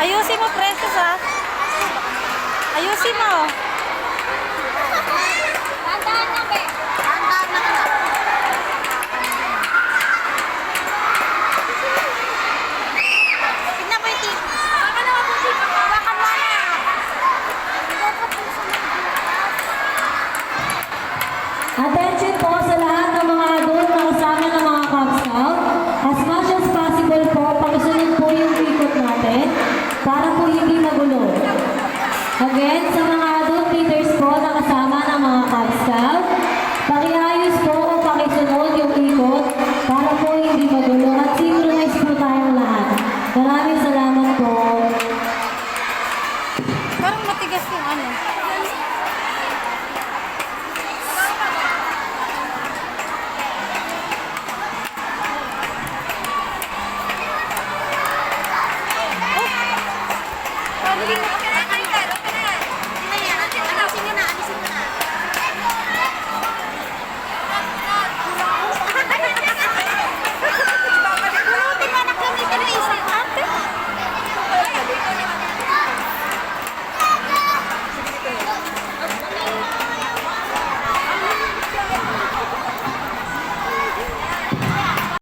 Ayusin mo, precious, ha? Ayusin mo. Tandaan na, be. Tandaan na ka na. Tignan mo yung tip. Baka naman po tip. Baka mo na. Attention po sa lahat ng mga adult na kasama ng mga Cub Scout. As much as possible po, pakisunod po yung ikot natin para po hindi magulo. Again, sa